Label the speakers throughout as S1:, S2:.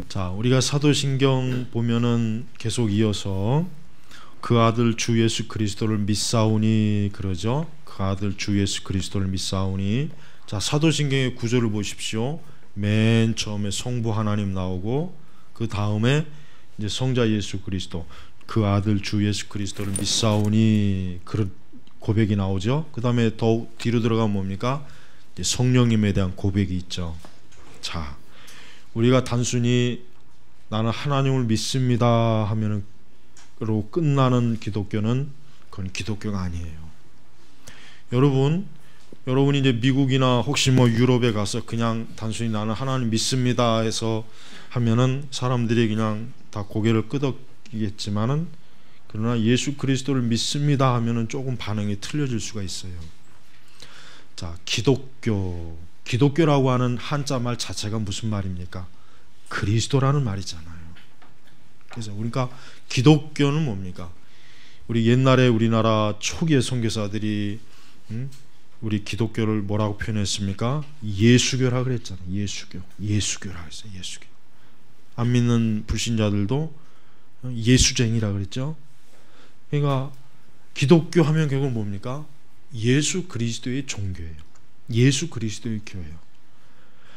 S1: 자, 우리가 사도신경 보면은 계속 이어서 그 아들 주 예수 그리스도를 믿사오니 그러죠. 그 아들 주 예수 그리스도를 믿사오니. 자, 사도신경의 구절을 보십시오. 맨 처음에 성부 하나님 나오고 그 다음에 이제 성자 예수 그리스도, 그 아들 주 예수 그리스도를 믿사오니 그런 고백이 나오죠. 그 다음에 더 뒤로 들어가면 뭡니까? 이제 성령님에 대한 고백이 있죠. 자, 우리가 단순히 나는 하나님을 믿습니다 하면은 로 끝나는 기독교는 그건 기독교가 아니에요. 여러분이 이제 미국이나 혹시 뭐 유럽에 가서 그냥 단순히 나는 하나님 믿습니다 해서 하면은 사람들이 그냥 다 고개를 끄덕이겠지만은, 그러나 예수 그리스도를 믿습니다 하면은 조금 반응이 틀려질 수가 있어요. 자, 기독교라고 하는 한자 말 자체가 무슨 말입니까? 그리스도라는 말이잖아요. 그래서 그러니까 기독교는 뭡니까? 우리 옛날에 우리나라 초기의 선교사들이 우리 기독교를 뭐라고 표현했습니까? 예수교라 그랬잖아요. 예수교라 했어요. 예수교. 안 믿는 불신자들도 예수쟁이라 그랬죠. 그러니까 기독교 하면 결국 뭡니까? 예수 그리스도의 종교예요. 예수 그리스도의 교회예요.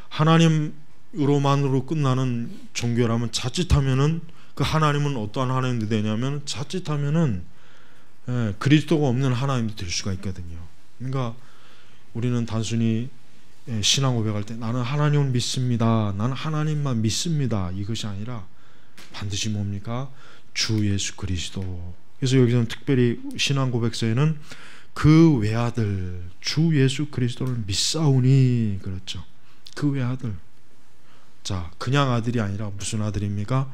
S1: 하나님으로만으로 끝나는 종교라면 자칫하면은 그 하나님은 어떠한 하나님도 되냐면 자칫하면은 그리스도가 없는 하나님도 될 수가 있거든요. 그러니까 우리는 단순히 신앙 고백할 때 나는 하나님을 믿습니다, 나는 하나님만 믿습니다, 이것이 아니라 반드시 뭡니까? 주 예수 그리스도. 그래서 여기서는 특별히 신앙 고백서에는 그 외아들 주 예수 그리스도를 믿사오니 그렇죠. 그 외아들. 자, 그냥 아들이 아니라 무슨 아들입니까?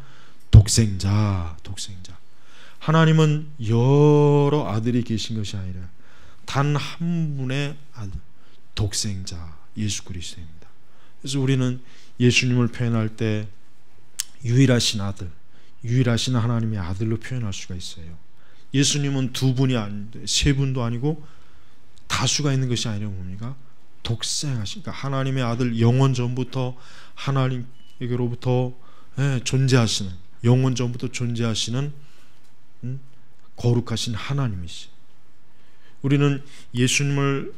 S1: 독생자. 하나님은 여러 아들이 계신 것이 아니라 단 한 분의 아들, 독생자 예수 그리스도입니다. 그래서 우리는 예수님을 표현할 때 유일하신 아들, 유일하신 하나님의 아들로 표현할 수가 있어요. 예수님은 두 분이 아닌데 세 분도 아니고 다수가 있는 것이 아니라 뭡니까? 독생하신, 그러니까 하나님의 아들, 영원 전부터 하나님에게로부터 존재하시는, 영원 전부터 존재하시는 거룩하신 하나님이시. 우리는 예수님을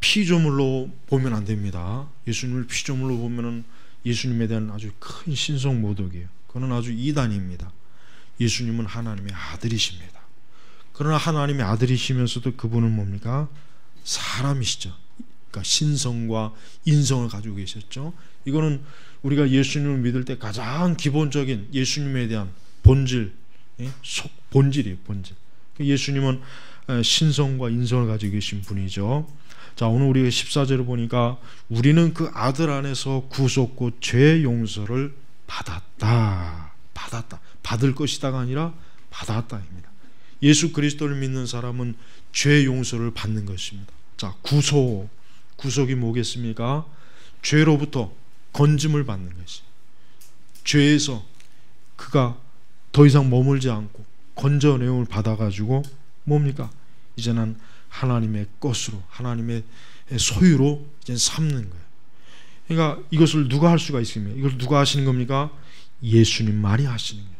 S1: 피조물로 보면 안 됩니다. 예수님을 피조물로 보면은 예수님에 대한 아주 큰 신성 모독이에요. 그건 아주 이단입니다. 예수님은 하나님의 아들이십니다. 그러나 하나님의 아들이시면서도 그분은 뭡니까? 사람이시죠. 그러니까 신성과 인성을 가지고 계셨죠. 이거는 우리가 예수님을 믿을 때 가장 기본적인 예수님에 대한 본질, 본질이에요. 본질. 예수님은 신성과 인성을 가지고 계신 분이죠. 자, 오늘 우리가 14절을 보니까 우리는 그 아들 안에서 구속고 죄 용서를 받았다. 받을 것이다가 아니라 받았다입니다. 예수 그리스도를 믿는 사람은 죄 용서를 받는 것입니다. 자, 구속이 뭐겠습니까? 죄로부터 건짐을 받는 것이. 죄에서 그가 더 이상 머물지 않고 건져내음을 받아가지고 뭡니까? 이제는 하나님의 것으로, 하나님의 소유로 이제 삼는 거예요. 그러니까 이것을 누가 할 수가 있습니까? 이걸 누가 하시는 겁니까? 예수님만이 하시는 거예요.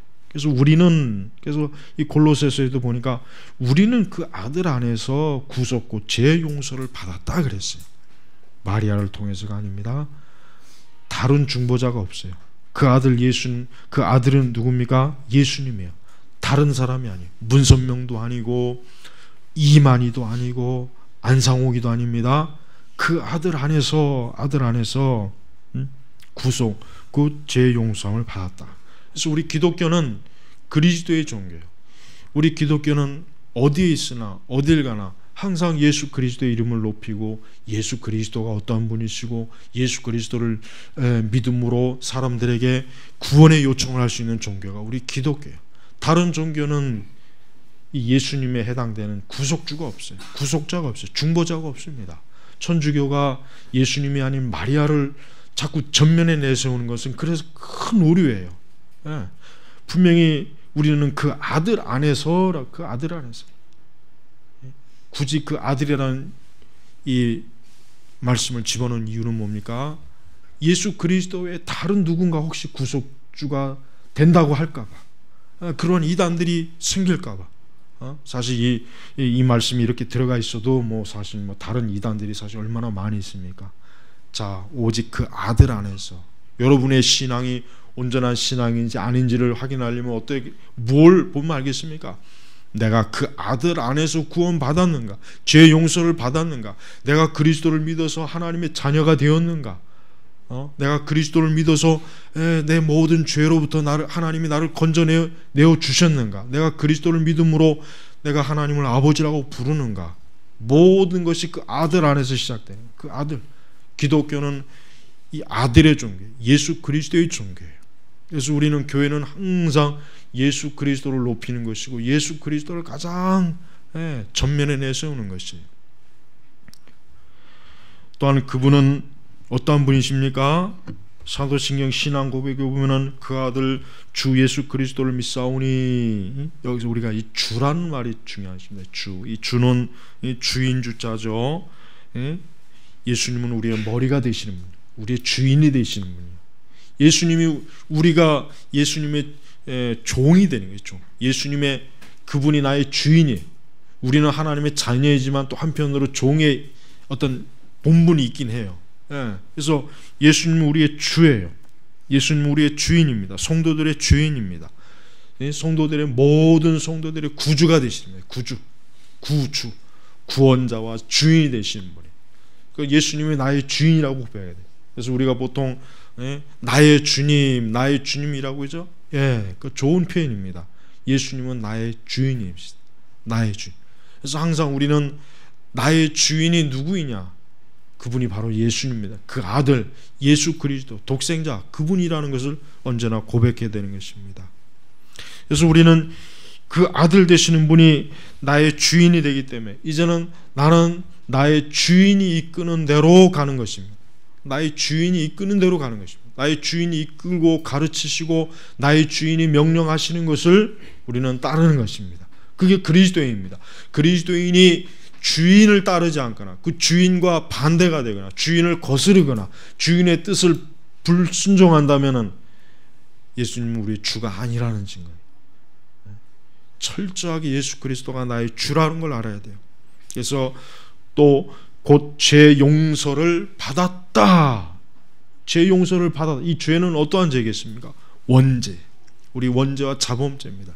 S1: 그래서 이 골로새서에도 보니까 우리는 그 아들 안에서 구속고 죄 용서를 받았다 그랬어요. 마리아를 통해서가 아닙니다. 다른 중보자가 없어요. 그 아들은 누굽니까? 예수님이에요. 다른 사람이 아니에요. 문선명도 아니고 이만희도 아니고 안상옥이도 아닙니다. 그 아들 안에서 구속, 그 죄 용서함을 받았다. 그래서 우리 기독교는 그리스도의 종교예요. 우리 기독교는 어디에 있으나 어딜 가나 항상 예수 그리스도의 이름을 높이고 예수 그리스도가 어떠한 분이시고 예수 그리스도를 믿음으로 사람들에게 구원의 요청을 할 수 있는 종교가 우리 기독교예요. 다른 종교는 예수님에 해당되는 구속주가 없어요. 구속자가 없어요. 중보자가 없습니다. 천주교가 예수님이 아닌 마리아를 자꾸 전면에 내세우는 것은 그래서 큰 오류예요. 분명히 우리는 그 아들 안에서 굳이 그 아들이라는 이 말씀을 집어넣은 이유는 뭡니까? 예수 그리스도 외에 다른 누군가 혹시 구주가 된다고 할까봐, 그런 이단들이 생길까봐. 사실 이 말씀이 이렇게 들어가 있어도 사실 다른 이단들이 사실 얼마나 많이 있습니까? 자, 오직 그 아들 안에서 여러분의 신앙이 온전한 신앙인지 아닌지를 확인하려면 어떻게, 뭘 보면 알겠습니까? 내가 그 아들 안에서 구원받았는가? 죄 용서를 받았는가? 내가 그리스도를 믿어서 하나님의 자녀가 되었는가? 내가 그리스도를 믿어서 내 모든 죄로부터 하나님이 나를 건져내어 주셨는가? 내가 그리스도를 믿음으로 내가 하나님을 아버지라고 부르는가? 모든 것이 그 아들 안에서 시작돼요. 그 아들. 기독교는 이 아들의 종교, 예수 그리스도의 종교예요. 그래서 우리는 교회는 항상 예수 그리스도를 높이는 것이고 예수 그리스도를 가장 전면에 내세우는 것이에요. 또한 그분은 어떠한 분이십니까? 사도신경 신앙 고백에 보면은 그 아들 주 예수 그리스도를 믿사오니, 여기서 우리가 이 주라는 말이 중요하십니다. 주, 이 주는 주인 주자죠. 예수님은 우리의 머리가 되시는 분, 우리의 주인이 되시는 분이에요. 예수님이, 우리가 예수님의 종이 되는 거죠. 예수님의, 그분이 나의 주인이에요. 우리는 하나님의 자녀이지만 또 한편으로 종의 어떤 본분이 있긴 해요. 그래서 예수님은 우리의 주예요. 예수님은 우리의 주인입니다. 성도들의 주인입니다. 성도들의, 모든 성도들의 구주가 되시는 거예요. 구주, 구원자와 주인이 되시는 분이에요. 예수님이 나의 주인이라고 고백해야 돼요. 그래서 우리가 보통 나의 주님, 나의 주님이라고 하죠. 그 좋은 표현입니다. 예수님은 나의 주인이십니다. 나의 주인. 그래서 항상 우리는 나의 주인이 누구이냐? 그분이 바로 예수님입니다. 그 아들 예수 그리스도, 독생자, 그분이라는 것을 언제나 고백해야 되는 것입니다. 그래서 우리는 그 아들 되시는 분이 나의 주인이 되기 때문에 이제는 나는 나의 주인이 이끄는 대로 가는 것입니다. 나의 주인이 이끄는 대로 가는 것입니다. 나의 주인이 이끌고 가르치시고 나의 주인이 명령하시는 것을 우리는 따르는 것입니다. 그게 그리스도인입니다. 그리스도인이 주인을 따르지 않거나 그 주인과 반대가 되거나 주인을 거스르거나 주인의 뜻을 불순종한다면 예수님은 우리의 주가 아니라는 증거예요. 철저하게 예수 그리스도가 나의 주라는 걸 알아야 돼요. 그래서 또 곧 죄 용서를 받았다. 죄 용서를 받았다. 이 죄는 어떠한 죄겠습니까? 원죄. 우리 원죄와 자범죄입니다.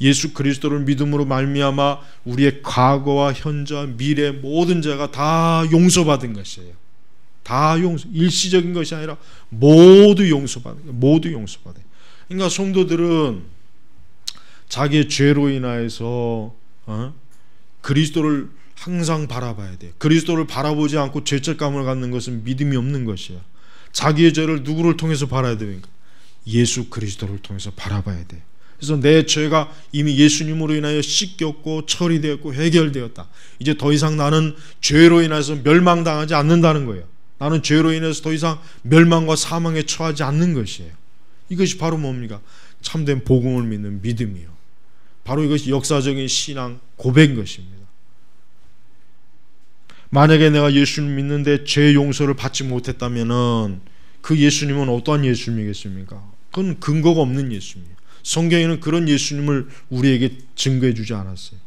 S1: 예수 그리스도를 믿음으로 말미암아 우리의 과거와 현재와 미래 모든 죄가 다 용서받은 것이에요. 다 용서, 일시적인 것이 아니라 모두 용서받은 거예요. 모두 용서받아요. 그러니까 성도들은 자기의 죄로 인하여서 그리스도를 항상 바라봐야 돼요. 그리스도를 바라보지 않고 죄책감을 갖는 것은 믿음이 없는 것이에요. 자기의 죄를 누구를 통해서 바라야 됩니까? 예수 그리스도를 통해서 바라봐야 돼요. 그래서 내 죄가 이미 예수님으로 인하여 씻겼고 처리되었고 해결되었다. 이제 더 이상 나는 죄로 인해서 멸망당하지 않는다는 거예요. 나는 죄로 인해서 더 이상 멸망과 사망에 처하지 않는 것이에요. 이것이 바로 뭡니까? 참된 복음을 믿는 믿음이요. 바로 이것이 역사적인 신앙 고백인 것입니다. 만약에 내가 예수님 믿는데 죄 용서를 받지 못했다면 그 예수님은 어떠한 예수님이겠습니까? 그건 근거가 없는 예수님이에요. 성경에는 그런 예수님을 우리에게 증거해 주지 않았어요.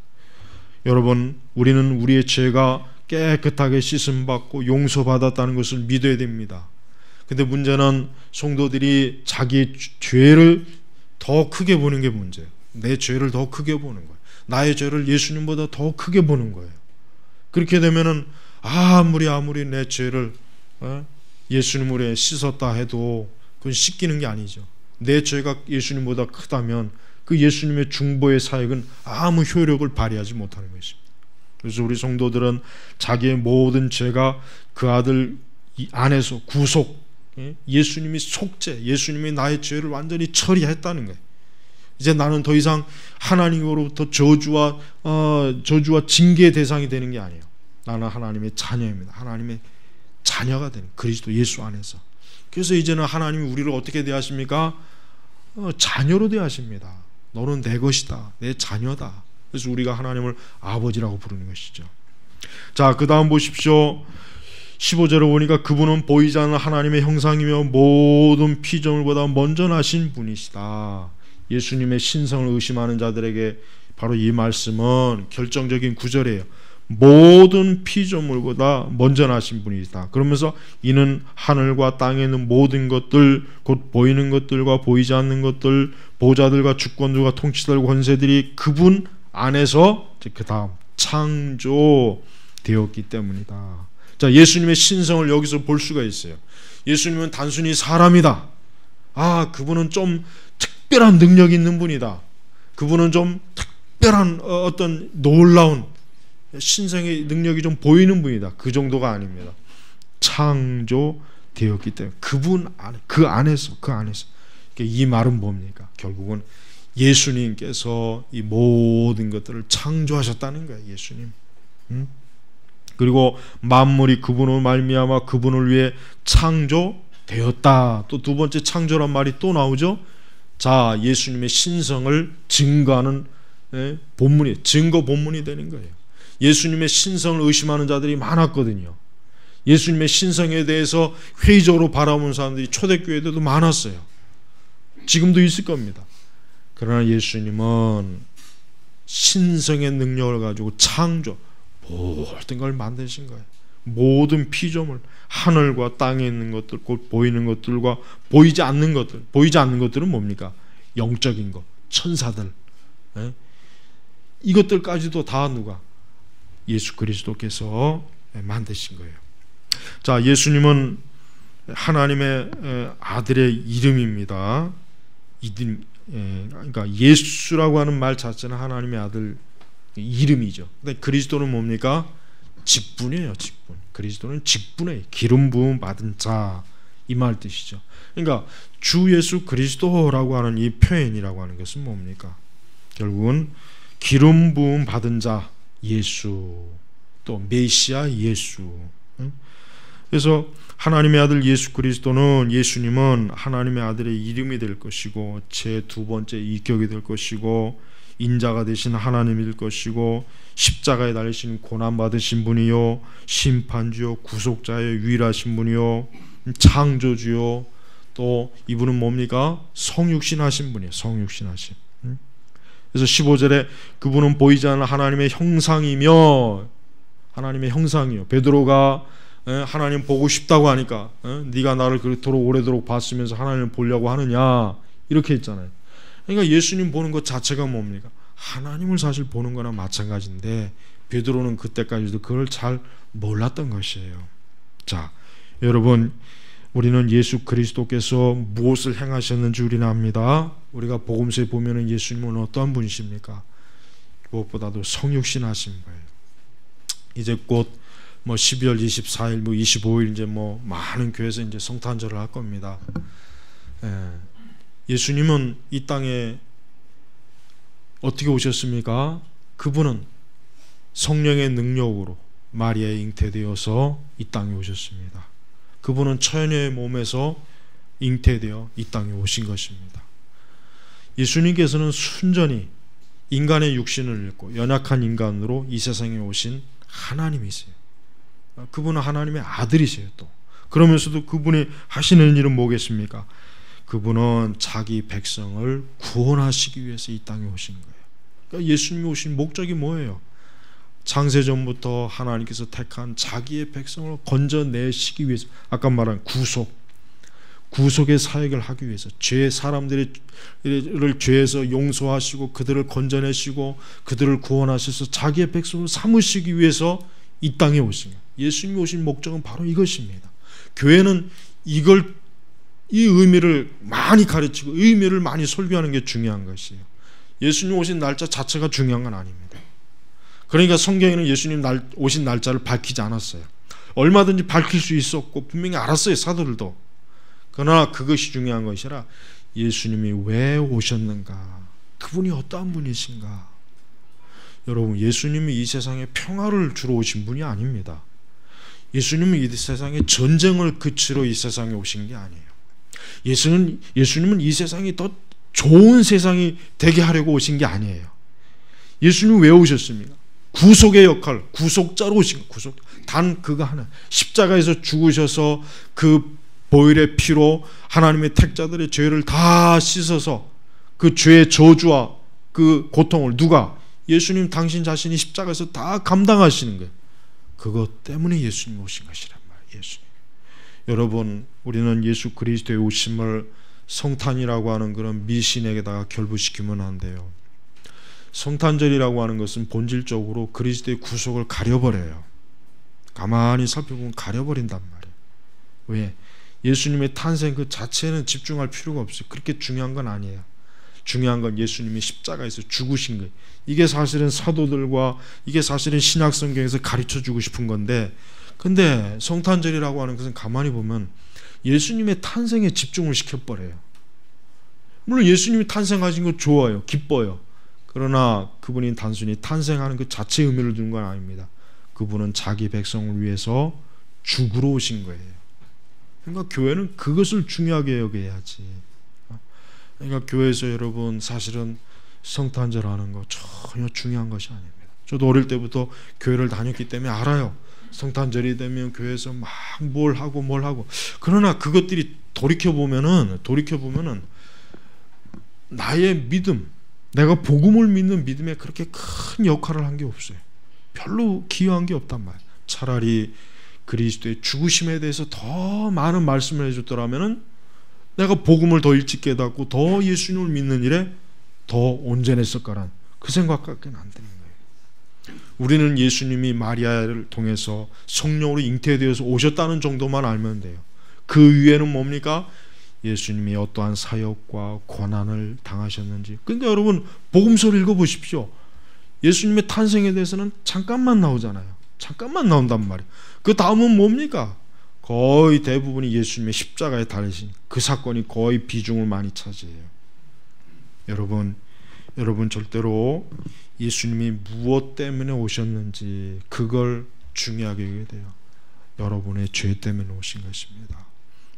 S1: 여러분, 우리는 우리의 죄가 깨끗하게 씻음받고 용서받았다는 것을 믿어야 됩니다. 근데 문제는 성도들이 자기의 죄를 더 크게 보는 게 문제예요. 내 죄를 더 크게 보는 거예요. 나의 죄를 예수님보다 더 크게 보는 거예요. 그렇게 되면은 아무리 내 죄를 예수님으로 씻었다 해도 그건 씻기는 게 아니죠. 내 죄가 예수님보다 크다면 그 예수님의 중보의 사역은 아무 효력을 발휘하지 못하는 것입니다. 그래서 우리 성도들은 자기의 모든 죄가 그 아들 안에서 구속, 예수님이 속죄, 예수님이 나의 죄를 완전히 처리했다는 거예요. 이제 나는 더 이상 하나님으로부터 저주와 징계의 대상이 되는 게 아니에요. 나는 하나님의 자녀입니다. 하나님의 자녀가 되는 그리스도 예수 안에서. 그래서 이제는 하나님이 우리를 어떻게 대하십니까? 자녀로 대하십니다. 너는 내 것이다. 내 자녀다. 그래서 우리가 하나님을 아버지라고 부르는 것이죠. 자, 그 다음 보십시오. 15절에 보니까 그분은 보이지 않는 하나님의 형상이며 모든 피조물보다 먼저 나신 분이시다. 예수님의 신성을 의심하는 자들에게 바로 이 말씀은 결정적인 구절이에요. 모든 피조물보다 먼저 나신 분이시다. 그러면서 이는 하늘과 땅에 있는 모든 것들, 곧 보이는 것들과 보이지 않는 것들, 보좌들과 주권들과 통치들과 권세들이 그분 안에서 그 다음 창조되었기 때문이다. 자, 예수님의 신성을 여기서 볼 수가 있어요. 예수님은 단순히 사람이다. 그분은 좀 특별한 능력이 있는 분이다. 그분은 좀 특별한 어떤 놀라운 신성의 능력이 좀 보이는 분이다. 그 정도가 아닙니다. 창조되었기 때문에 그분 안에, 그 안에서 이 말은 뭡니까? 결국은 예수님께서 이 모든 것들을 창조하셨다는 거예요. 예수님. 그리고 만물이 그분으로 말미암아 그분을 위해 창조되었다. 또 두 번째 창조란 말이 또 나오죠. 자, 예수님의 신성을 증거하는 본문이, 증거 본문이 되는 거예요. 예수님의 신성을 의심하는 자들이 많았거든요. 예수님의 신성에 대해서 회의적으로 바라보는 사람들이 초대교회에도 많았어요. 지금도 있을 겁니다. 그러나 예수님은 신성의 능력을 가지고 창조, 모든 걸 만드신 거예요. 모든 피조물, 하늘과 땅에 있는 것들, 곧 보이는 것들과 보이지 않는 것들. 보이지 않는 것들은 뭡니까? 영적인 것, 천사들. 이것들까지도 다 누가? 예수 그리스도께서 만드신 거예요. 자, 예수님은 하나님의 아들의 이름입니다. 그러니까 예수라고 하는 말 자체는 하나님의 아들 이름이죠. 근데 그리스도는 뭡니까? 직분이에요. 직분. 그리스도는 직분이에요. 기름 부음 받은 자, 이 말 뜻이죠. 그러니까 주 예수 그리스도라고 하는 이 표현이라고 하는 것은 뭡니까? 결국은 기름 부음 받은 자 예수, 또 메시아 예수. 그래서 하나님의 아들 예수 그리스도는, 예수님은 하나님의 아들의 이름이 될 것이고 제 두 번째 인격이 될 것이고 인자가 되신 하나님이 될 것이고 십자가에 달리신 고난받으신 분이요 심판주요 구속자의 유일하신 분이요 창조주요, 또 이분은 뭡니까? 성육신하신 분이에요. 성육신하신. 그래서 15절에 그분은 보이지 않는 하나님의 형상이며, 하나님의 형상이요. 베드로가 하나님 보고 싶다고 하니까 네가 나를 그토록 오래도록 봤으면서 하나님을 보려고 하느냐, 이렇게 했잖아요. 그러니까 예수님 보는 것 자체가 뭡니까? 하나님을 사실 보는 거나 마찬가지인데 베드로는 그때까지도 그걸 잘 몰랐던 것이에요. 자, 여러분, 우리는 예수 그리스도께서 무엇을 행하셨는지 우리는 압니다. 우리가 복음서에 보면은 예수님은 어떠한 분이십니까? 무엇보다도 성육신하신 거예요. 이제 곧 12월 24일, 25일 이제 많은 교회에서 이제 성탄절을 할 겁니다. 예수님은 이 땅에 어떻게 오셨습니까? 그분은 성령의 능력으로 마리아에 잉태되어서 이 땅에 오셨습니다. 그분은 처녀의 몸에서 잉태되어 이 땅에 오신 것입니다. 예수님께서는 순전히 인간의 육신을 입고 연약한 인간으로 이 세상에 오신 하나님이세요. 그분은 하나님의 아들이세요. 또 그러면서도 그분이 하시는 일은 뭐겠습니까? 그분은 자기 백성을 구원하시기 위해서 이 땅에 오신 거예요. 그러니까 예수님이 오신 목적이 뭐예요? 창세전부터 하나님께서 택한 자기의 백성을 건져내시기 위해서, 아까 말한 구속의 사역을 하기 위해서, 사람들을 죄에서 용서하시고 그들을 건져내시고 그들을 구원하셔서 자기의 백성을 삼으시기 위해서 이 땅에 오신 거예요. 예수님이 오신 목적은 바로 이것입니다. 교회는 이 의미를 많이 가르치고 의미를 많이 설교하는 게 중요한 것이에요. 예수님 오신 날짜 자체가 중요한 건 아닙니다. 그러니까 성경에는 예수님 오신 날짜를 밝히지 않았어요. 얼마든지 밝힐 수 있었고 분명히 알았어요, 사도들도. 그러나 그것이 중요한 것이 아니라 예수님이 왜 오셨는가, 그분이 어떠한 분이신가. 여러분, 예수님이 이 세상에 평화를 주러 오신 분이 아닙니다. 예수님은 이 세상에 전쟁을 그치러 이 세상에 오신 게 아니에요. 예수님은 이 세상이 더 좋은 세상이 되게 하려고 오신 게 아니에요. 예수님은 왜 오셨습니까? 구속의 역할, 구속자로 오신 거, 구속. 단 그거 하나. 십자가에서 죽으셔서 그 보혈의 피로 하나님의 택자들의 죄를 다 씻어서 그 죄의 저주와 그 고통을 누가? 예수님 당신 자신이 십자가에서 다 감당하시는 거예요. 그것 때문에 예수님 오신 것이란 말이에요. 예수님. 여러분, 우리는 예수 그리스도의 오심을 성탄이라고 하는 그런 미신에게다가 결부시키면 안 돼요. 성탄절이라고 하는 것은 본질적으로 그리스도의 구속을 가려버려요. 가만히 살펴보면 가려버린단 말이에요. 왜? 예수님의 탄생 그 자체는 집중할 필요가 없어요. 그렇게 중요한 건 아니에요. 중요한 건 예수님이 십자가에서 죽으신 거예요. 이게 사실은 사도들과 이게 사실은 신약 성경에서 가르쳐주고 싶은 건데, 근데 성탄절이라고 하는 것은 가만히 보면 예수님의 탄생에 집중을 시켜버려요. 물론 예수님이 탄생하신 거 좋아요. 기뻐요. 그러나 그분이 단순히 탄생하는 그 자체의 의미를 두는 건 아닙니다. 그분은 자기 백성을 위해서 죽으러 오신 거예요. 그러니까 교회는 그것을 중요하게 여겨야지. 그러니까 교회에서 여러분 사실은 성탄절 하는 거 전혀 중요한 것이 아닙니다. 저도 어릴 때부터 교회를 다녔기 때문에 알아요. 성탄절이 되면 교회에서 막 뭘 하고 그러나 그것들이 돌이켜보면은 나의 믿음, 내가 복음을 믿는 믿음에 그렇게 큰 역할을 한 게 없어요. 별로 기여한 게 없단 말이에요. 차라리 그리스도의 죽으심에 대해서 더 많은 말씀을 해줬더라면은 내가 복음을 더 일찍 깨닫고 더 예수님을 믿는 일에 더 온전했을 거란 그 생각밖에 안 드는 거예요. 우리는 예수님이 마리아를 통해서 성령으로 잉태되어서 오셨다는 정도만 알면 돼요. 그 위에는 뭡니까? 예수님이 어떠한 사역과 고난을 당하셨는지. 그러니까 여러분 복음서를 읽어보십시오. 예수님의 탄생에 대해서는 잠깐만 나오잖아요. 잠깐만 나온단 말이에요. 그 다음은 뭡니까? 거의 대부분이 예수님의 십자가에 달리신 그 사건이 거의 비중을 많이 차지해요. 여러분 절대로 예수님이 무엇 때문에 오셨는지 그걸 중요하게 여겨야 돼요. 여러분의 죄 때문에 오신 것입니다.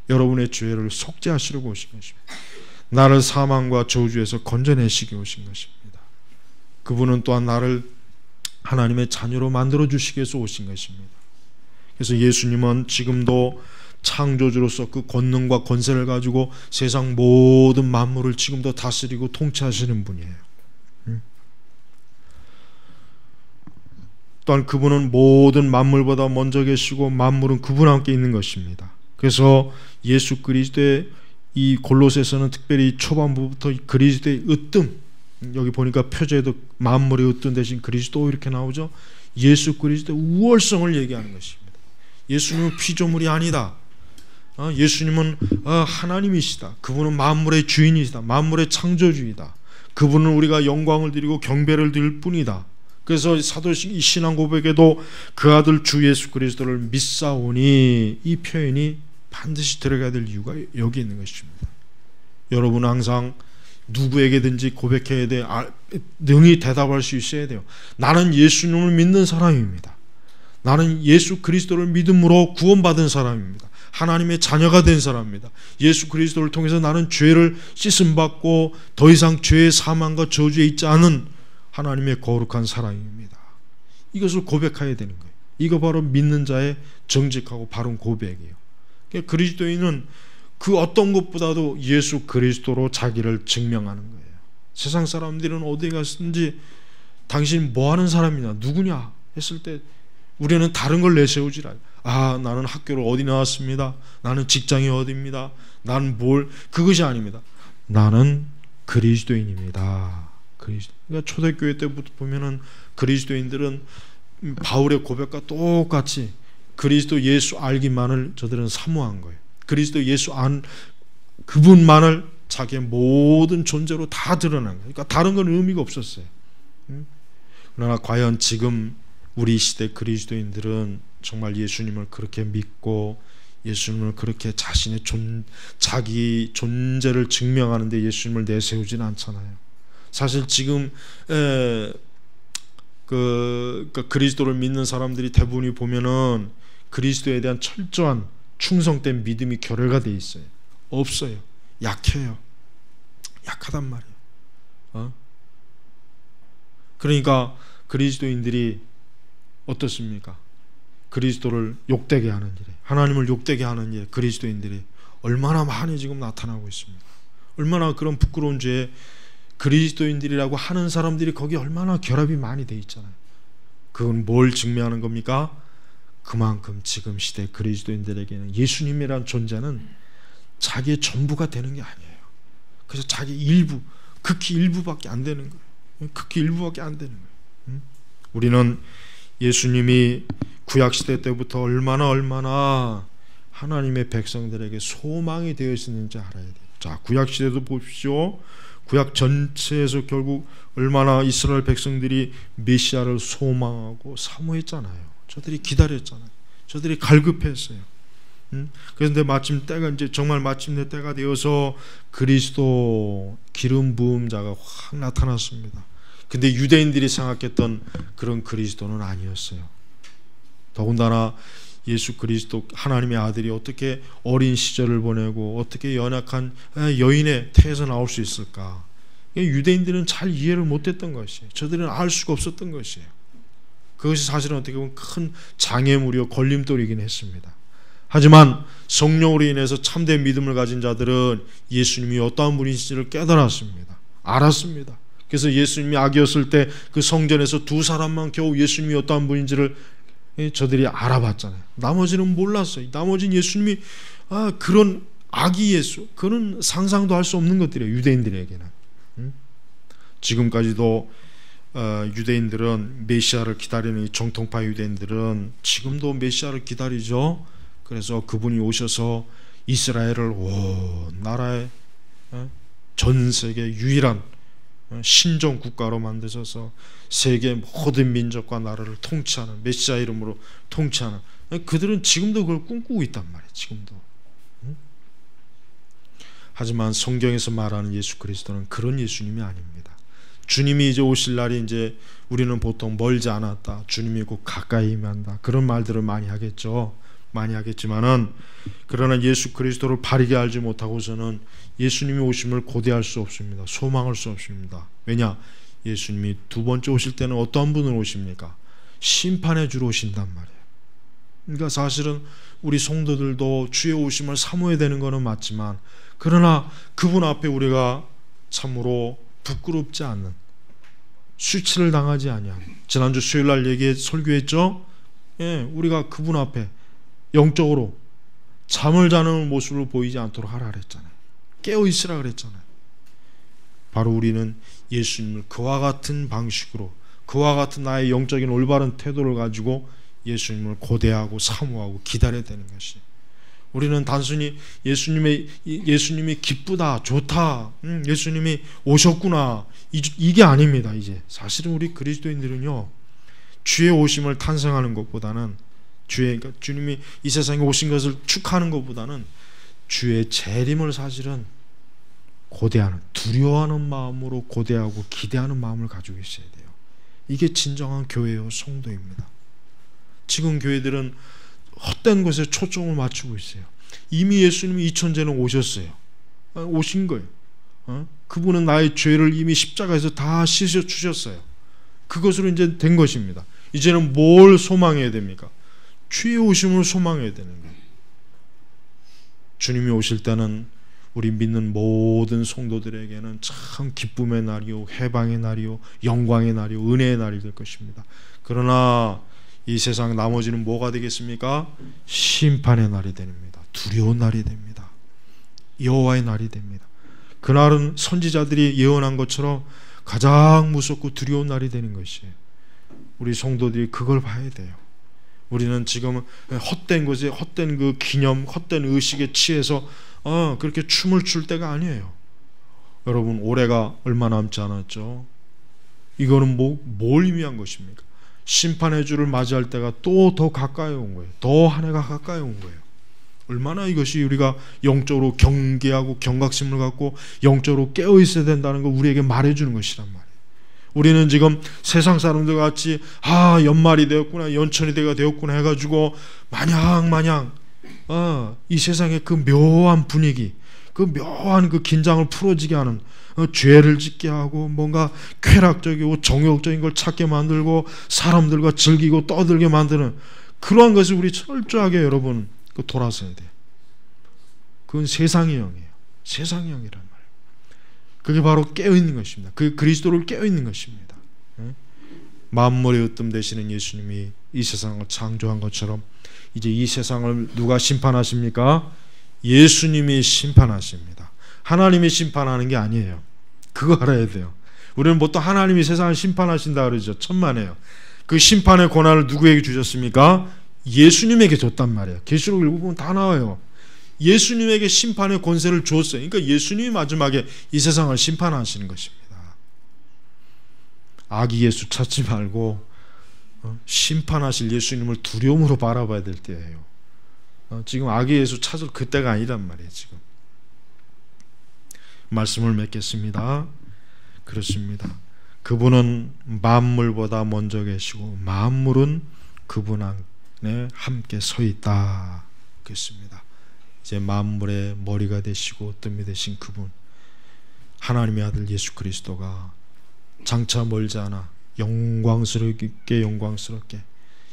S1: 여러분의 죄를 속죄하시려고 오신 것입니다. 나를 사망과 저주에서 건져내시기 오신 것입니다. 그분은 또한 나를 하나님의 자녀로 만들어 주시기 위해서 오신 것입니다. 그래서 예수님은 지금도 창조주로서 그 권능과 권세를 가지고 세상 모든 만물을 지금도 다스리고 통치하시는 분이에요. 또한 그분은 모든 만물보다 먼저 계시고 만물은 그분과 함께 있는 것입니다. 그래서 예수 그리스도의 이 골로새서는 특별히 초반부부터 그리스도의 으뜸, 여기 보니까 표제에도 만물의 으뜸 대신 그리스도 이렇게 나오죠. 예수 그리스도의 우월성을 얘기하는 것입니다. 예수님은 피조물이 아니다. 예수님은 하나님이시다. 그분은 만물의 주인이시다. 만물의 창조주이다. 그분은 우리가 영광을 드리고 경배를 드릴 뿐이다. 그래서 사도신 신앙 고백에도 그 아들 주 예수 그리스도를 믿사오니 이 표현이 반드시 들어가야 될 이유가 여기 있는 것입니다. 여러분은 항상 누구에게든지 고백해야 돼. 능히 대답할 수 있어야 돼요. 나는 예수님을 믿는 사람입니다. 나는 예수 그리스도를 믿음으로 구원받은 사람입니다. 하나님의 자녀가 된 사람입니다. 예수 그리스도를 통해서 나는 죄를 씻음받고 더 이상 죄의 사망과 저주에 있지 않은 하나님의 거룩한 사람입니다. 이것을 고백해야 되는 거예요. 이거 바로 믿는 자의 정직하고 바른 고백이에요. 그러니까 그리스도인은 그 어떤 것보다도 예수 그리스도로 자기를 증명하는 거예요. 세상 사람들은 어디에 갔든지 당신 뭐 하는 사람이냐, 누구냐 했을 때 우리는 다른 걸 내세우질 않아요. 나는 학교를 어디 나왔습니다. 나는 직장이 어디입니다. 나는 그것이 아닙니다. 나는 그리스도인입니다. 그러니까 초대교회 때부터 보면은 그리스도인들은 바울의 고백과 똑같이 그리스도 예수 알기만을 저들은 사모한 거예요. 그리스도 예수 그분만을 자기의 모든 존재로 다 드러난 거예요. 그러니까 다른 건 의미가 없었어요. 그러나 과연 지금 우리 시대 그리스도인들은 정말 예수님을 그렇게 믿고 예수님을 그렇게 자기 존재를 증명하는데 예수님을 내세우지는 않잖아요. 사실 지금 그리스도를 믿는 사람들이 대부분이 보면은 그리스도에 대한 철저한 충성된 믿음이 결여가 돼 있어요. 없어요. 약해요. 약하단 말이에요. 그러니까 그리스도인들이 어떻습니까? 그리스도를 욕되게 하는 일에, 하나님을 욕되게 하는 일에 그리스도인들이 얼마나 많이 지금 나타나고 있습니다. 얼마나 그런 부끄러운 죄에 그리스도인들이라고 하는 사람들이 거기 얼마나 결합이 많이 돼 있잖아요. 그건 뭘 증명하는 겁니까? 그만큼 지금 시대 그리스도인들에게는 예수님이란 존재는 자기의 전부가 되는 게 아니에요. 그래서 자기 일부, 극히 일부밖에 안 되는 거예요. 극히 일부밖에 안 되는 거예요. 우리는 예수님이 구약시대 때부터 얼마나 하나님의 백성들에게 소망이 되어 있었는지 알아야 돼요. 자, 구약시대도 보십시오. 구약 전체에서 결국 얼마나 이스라엘 백성들이 메시아를 소망하고 사모했잖아요. 저들이 기다렸잖아요. 저들이 갈급했어요. 그런데 마침 때가 이제 정말 마침내 때가 되어서 그리스도 기름 부음 자가 확 나타났습니다. 근데 유대인들이 생각했던 그런 그리스도는 아니었어요. 더군다나 예수 그리스도 하나님의 아들이 어떻게 어린 시절을 보내고 어떻게 연약한 여인의 태에서 나올 수 있을까? 유대인들은 잘 이해를 못했던 것이에요. 저들은 알 수가 없었던 것이에요. 그것이 사실은 어떻게 보면 큰 장애물이요 걸림돌이긴 했습니다. 하지만 성령으로 인해서 참된 믿음을 가진 자들은 예수님이 어떠한 분이신지를 깨달았습니다. 알았습니다. 그래서 예수님이 아기였을 때 그 성전에서 두 사람만 겨우 예수님이 어떠한 분인지를 저들이 알아봤잖아요. 나머지는 몰랐어요. 나머지는 예수님이 그런 아기 예수, 그런 상상도 할 수 없는 것들이에요. 유대인들에게는. 지금까지도 유대인들은 메시아를 기다리는 이 정통파 유대인들은 지금도 메시아를 기다리죠. 그래서 그분이 오셔서 이스라엘을 온 나라의 전 세계 유일한 신정 국가로 만드셔서 세계 모든 민족과 나라를 통치하는 메시아 이름으로 통치하는, 그들은 지금도 그걸 꿈꾸고 있단 말이에요. 지금도. 하지만 성경에서 말하는 예수 그리스도는 그런 예수님이 아닙니다. 주님이 이제 오실 날이 이제 우리는 보통 멀지 않았다, 주님이 곧 가까이 임한다, 그런 말들을 많이 하겠죠. 많이 하겠지만은 그러나 예수 그리스도를 바르게 알지 못하고서는 예수님이 오심을 고대할 수 없습니다. 소망할 수 없습니다. 왜냐? 예수님이 두 번째 오실 때는 어떠한 분으로 오십니까? 심판해 주러 오신단 말이에요. 그러니까 사실은 우리 성도들도 주의 오심을 사모해야 되는 것은 맞지만, 그러나 그분 앞에 우리가 참으로 부끄럽지 않는, 수치를 당하지 아니한, 지난주 수요일날 설교했죠. 우리가 그분 앞에 영적으로 잠을 자는 모습을 보이지 않도록 하라 그랬잖아요. 깨어 있으라 그랬잖아요. 바로 우리는 예수님을 그와 같은 방식으로, 그와 같은 나의 영적인 올바른 태도를 가지고 예수님을 고대하고 사모하고 기다려야 되는 것이, 우리는 단순히 예수님이 기쁘다, 좋다, 예수님이 오셨구나, 이게 아닙니다. 이제 사실은 우리 그리스도인들은요, 주의 오심을 탄생하는 것보다는, 주님이 이 세상에 오신 것을 축하하는 것보다는 주의 재림을 사실은 고대하는, 두려워하는 마음으로 고대하고 기대하는 마음을 가지고 있어야 돼요. 이게 진정한 교회요 성도입니다. 지금 교회들은 헛된 것에 초점을 맞추고 있어요. 이미 예수님이 2000전에 오셨어요. 오신 거예요. 그분은 나의 죄를 이미 십자가에서 다 씻어 주셨어요. 그것으로 이제 된 것입니다. 이제는 뭘 소망해야 됩니까? 주의 오심을 소망해야 되는 거예요. 주님이 오실 때는 우리 믿는 모든 성도들에게는 참 기쁨의 날이요, 해방의 날이요, 영광의 날이요, 은혜의 날이 될 것입니다. 그러나 이 세상 나머지는 뭐가 되겠습니까? 심판의 날이 됩니다. 두려운 날이 됩니다. 여호와의 날이 됩니다. 그날은 선지자들이 예언한 것처럼 가장 무섭고 두려운 날이 되는 것이에요. 우리 성도들이 그걸 봐야 돼요. 우리는 지금 헛된 것에, 헛된 그 기념, 헛된 의식에 취해서 그렇게 춤을 출 때가 아니에요. 여러분, 올해가 얼마 남지 않았죠? 이거는 뭘 의미한 것입니까? 심판의 주를 맞이할 때가 또 더 가까이 온 거예요. 더 한 해가 가까이 온 거예요. 얼마나 이것이 우리가 영적으로 경계하고 경각심을 갖고 영적으로 깨어 있어야 된다는 걸 우리에게 말해주는 것이란 말이에요. 우리는 지금 세상 사람들 같이 연말이 되었구나, 연천이 되었구나 해가지고 마냥 이 세상의 그 묘한 분위기, 그 묘한 그 긴장을 풀어지게 하는, 죄를 짓게 하고 뭔가 쾌락적이고 정욕적인 걸 찾게 만들고 사람들과 즐기고 떠들게 만드는 그러한 것을 우리 철저하게 여러분 돌아서야 돼요. 그건 세상의 영이에요. 세상의 영이란 말이에요. 그게 바로 깨어있는 것입니다. 그 그리스도를 깨어있는 것입니다. 만물의 으뜸 되시는 예수님이 이 세상을 창조한 것처럼 이제 이 세상을 누가 심판하십니까? 예수님이 심판하십니다. 하나님이 심판하는 게 아니에요. 그거 알아야 돼요. 우리는 보통 하나님이 세상을 심판하신다 그러죠. 천만에요. 그 심판의 권한을 누구에게 주셨습니까? 예수님에게 줬단 말이에요. 계시록 읽어보면 다 나와요. 예수님에게 심판의 권세를 줬어요. 그러니까 예수님이 마지막에 이 세상을 심판하시는 것입니다. 아기 예수 찾지 말고 심판하실 예수님을 두려움으로 바라봐야 될 때예요. 지금 아기 예수 찾을 그때가 아니란 말이에요. 지금 말씀을 맺겠습니다. 그렇습니다. 그분은 만물보다 먼저 계시고 만물은 그분 안에 함께 서 있다. 그렇습니다. 이제 만물의 머리가 되시고 뜸이 되신 그분, 하나님의 아들 예수 그리스도가 장차 멀지 않아 영광스럽게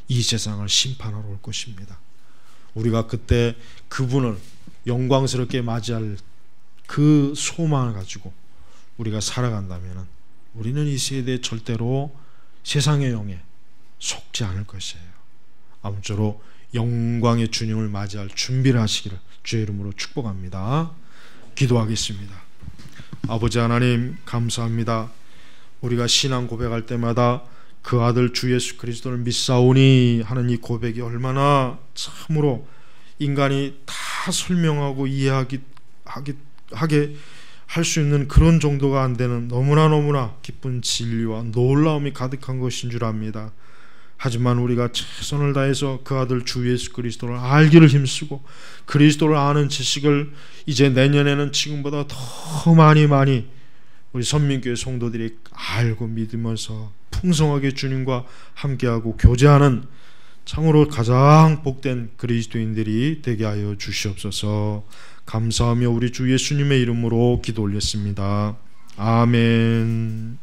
S1: 이 세상을 심판하러 올 것입니다. 우리가 그때 그분을 영광스럽게 맞이할 그 소망을 가지고 우리가 살아간다면 우리는 이 세대에 절대로 세상의 영에 속지 않을 것이에요. 아무쪼록 영광의 주님을 맞이할 준비를 하시기를 주의 이름으로 축복합니다. 기도하겠습니다. 아버지 하나님 감사합니다. 우리가 신앙 고백할 때마다 그 아들 주 예수 그리스도를 믿사오니 하는 이 고백이 얼마나 참으로 인간이 다 설명하고 이해하게 할 수 있는 그런 정도가 안 되는 너무나 기쁜 진리와 놀라움이 가득한 것인 줄 압니다. 하지만 우리가 최선을 다해서 그 아들 주 예수 그리스도를 알기를 힘쓰고 그리스도를 아는 지식을 이제 내년에는 지금보다 더 많이 우리 선민교회 성도들이 알고 믿으면서 풍성하게 주님과 함께하고 교제하는 참으로 가장 복된 그리스도인들이 되게 하여 주시옵소서. 감사하며 우리 주 예수님의 이름으로 기도 올렸습니다. 아멘.